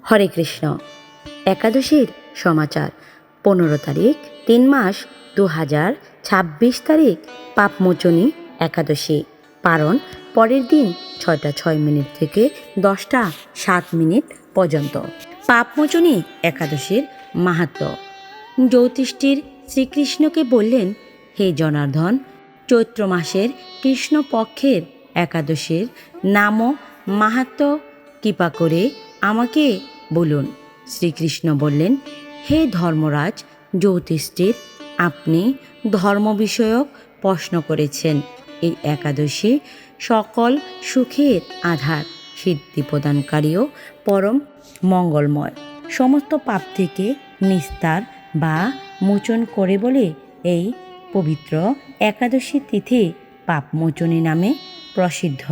হরে কৃষ্ণ। একাদশীর সমাচার। 15 তারিখ 3 মাস 2026 তারিখ পাপমোচনী একাদশী। পারণ পরের দিন 6টা 6 মিনিট থেকে 10টা 7 মিনিট পর্যন্ত। পাপমোচনী একাদশীর মাহাত্ম্য। জ্যোতিষ্ঠির শ্রীকৃষ্ণকে বললেন, হে জনার্দন, চৈত্র মাসের কৃষ্ণপক্ষের একাদশীর নাম ও মাহাত্ম্য কৃপা করে আমাকে বলুন। শ্রীকৃষ্ণ বললেন, হে ধর্মরাজ জ্যোতিষ্ঠির, আপনি ধর্ম বিষয়ক প্রশ্ন করেছেন। এই একাদশী সকল সুখের আধার, সিদ্ধি প্রদানকারী ও পরম মঙ্গলময়, সমস্ত পাপ থেকে নিস্তার বা মোচন করে বলে এই পবিত্র একাদশী তিথি পাপমোচনী নামে প্রসিদ্ধ।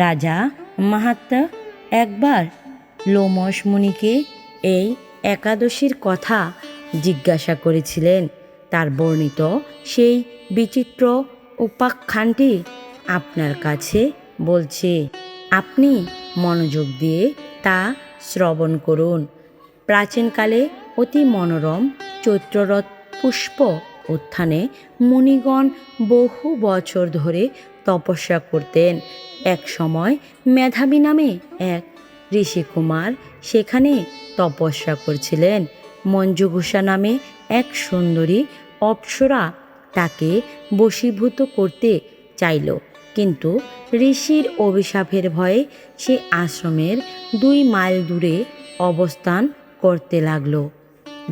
রাজা মাহাত্ম্য একবার লোমশ মুনিকে এই একাদশীর কথা জিজ্ঞাসা করেছিলেন। তার বর্ণিত সেই বিচিত্র উপাখ্যানটি আপনার কাছে বলছে, আপনি মনোযোগ দিয়ে তা শ্রবণ করুন। প্রাচীনকালে অতি মনোরম চৈত্ররথ পুষ্প উত্থানে মুনিগণ বহু বছর ধরে তপস্যা করতেন। এক সময় মেধাবী নামে এক ঋষিকুমার সেখানে তপস্যা করছিলেন। মঞ্জুঘোষা নামে এক সুন্দরী অপ্সরা তাকে বশীভূত করতে চাইল, কিন্তু ঋষির অভিশাপের ভয়ে সে আশ্রমের 2 মাইল দূরে অবস্থান করতে লাগল।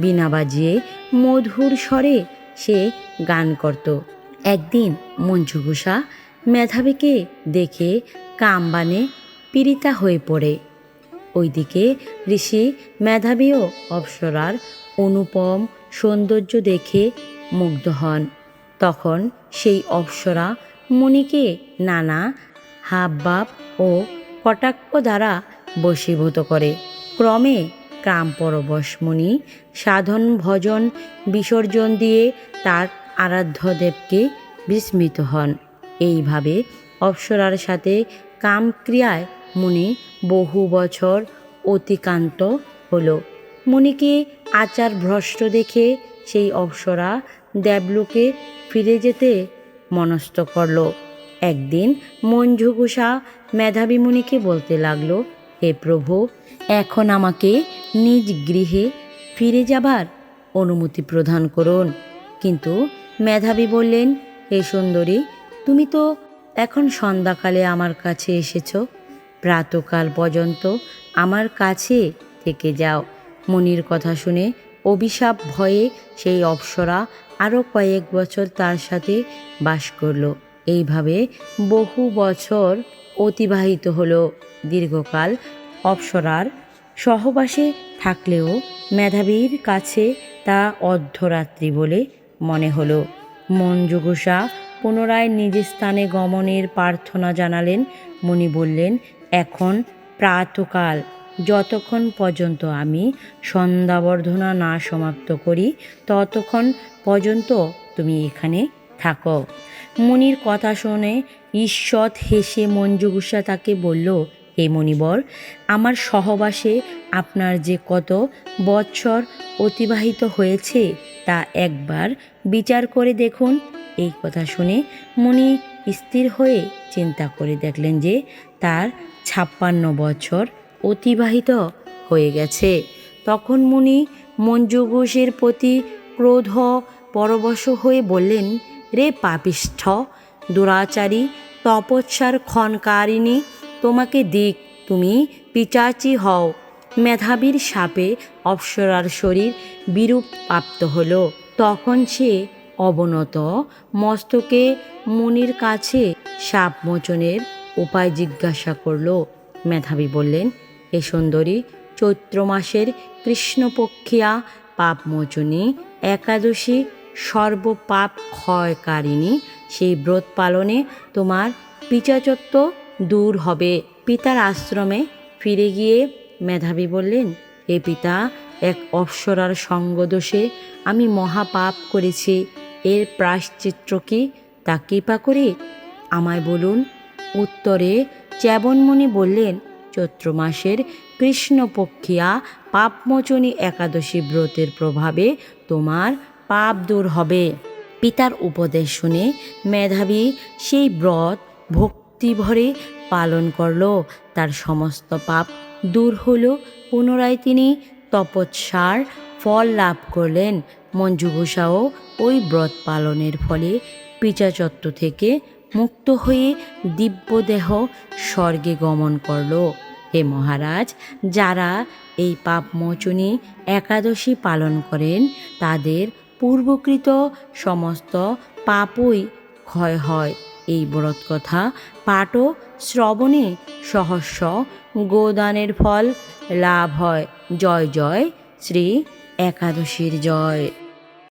বীণা বাজিয়ে মধুর স্বরে সে গান করত। একদিন মঞ্জুঘোষা মেধাবীকে দেখে কামবানে পীড়িতা হয়ে পড়ে। ওইদিকে ঋষি মেধাবী ও অপ্সরার অনুপম সৌন্দর্য দেখে মুগ্ধ হন। তখন সেই অপ্সরা মুনিকে নানা হাবভাব ও কটাক্ষ দ্বারা বশীভূত করে। ক্রমে কামপরবশ মুনি সাধন ভজন বিসর্জন দিয়ে তার আরাধ্য দেবকে বিস্মৃত হন। এইভাবে অপ্সরার সাথে কামক্রিয়ায় মুনি বহু বছর অতিক্রান্ত হল। মুনিকে আচার ভ্রষ্ট দেখে সেই অপ্সরা দেবলোকে ফিরে যেতে মনস্থ করল। একদিন মঞ্জুঘোষা মেধাবী মুনিকে বলতে লাগল, হে প্রভু, এখন আমাকে নিজ গৃহে ফিরে যাবার অনুমতি প্রদান করুন। কিন্তু মেধাবী বললেন, হে সুন্দরী, তুমি তো এখন সন্ধ্যাকালে আমার কাছে এসেছ, প্রাতকাল পর্যন্ত আমার কাছে থেকে যাও। মুনির কথা শুনে অভিশাপ ভয়ে সেই অপ্সরা আরও কয়েক বছর তার সাথে বাস করল। এইভাবে বহু বছর অতিবাহিত হলো। দীর্ঘকাল অপ্সরার সহবাসে থাকলেও মেধাবীর কাছে তা অর্ধরাত্রি বলে মনে হলো। মঞ্জুঘোষা পুনরায় নিজ স্থানে গমনের প্রার্থনা জানালেন। মুনি বললেন, এখন প্রাতকাল, যতক্ষণ পর্যন্ত আমি সন্ধ্যাবর্ধনা না সমাপ্ত করি ততক্ষণ পর্যন্ত তুমি এখানে থাকো। মুনির কথা শুনে ঈষৎ হেসে মঞ্জুঘোষা তাকে বলল, হে মুনিবর, আমার সহবাসে আপনার যে কত বৎসর অতিবাহিত হয়েছে তা একবার বিচার করে দেখুন। এই কথা শুনে মুনি স্থির হয়ে চিন্তা করে দেখলেন যে তার 56 বছর অতিবাহিত হয়ে গেছে। তখন মুনি মঞ্জুঘোষের প্রতি ক্রোধ পরবশ হয়ে বললেন, রে পাপিষ্ঠ, দুরাচারী, তপস্যার ক্ষণকারিণী, তোমাকে দিক, তুমি পিশাচী হও। মেধাবীর শাপে অপ্সরার শরীর বিরূপ প্রাপ্ত হল। তখন সে অবনত মস্তকে মুনির কাছে শাপ মোচনের উপায় জিজ্ঞাসা করল। মেধাবী বললেন, হে সুন্দরী, চৈত্র মাসের কৃষ্ণপক্ষিয়া পাপমোচনী একাদশী সর্বপাপ ক্ষয়কারিণী। সেই ব্রত পালনে তোমার পিশাচত্ব দূর হবে। পিতার আশ্রমে ফিরে গিয়ে মেধাবী বললেন, হে পিতা, এক অপ্সরার সঙ্গদোষে আমি মহাপাপ করেছি। এর প্রায়শ্চিত্ত কি, তা কৃপা করে আমায় বলুন। উত্তরে চ্যবনমুনি বললেন, চৈত্র মাসের কৃষ্ণপক্ষিয়া পাপমোচনী একাদশী ব্রতের প্রভাবে তোমার পাপ দূর হবে। পিতার উপদেশ শুনে মেধাবী সেই ব্রত ভক্তি ভরে পালন করল। তার সমস্ত পাপ দূর হলো। পুনরায় তিনি তপস্যার ফল লাভ করলেন। মঞ্জু ঘোষাও ওই ব্রত পালনের ফলে পিচাচত্ব থেকে মুক্ত হয়ে দিব্যদেহ স্বর্গে গমন করল। হে মহারাজ, যারা এই পাপমোচনী একাদশী পালন করেন তাদের পূর্বকৃত সমস্ত পাপই ক্ষয় হয়। এই ব্রত কথা পাঠ ও শ্রবণে সহস্র গোদানের ফল লাভ হয়। জয় জয় শ্রী একাদশীর জয়।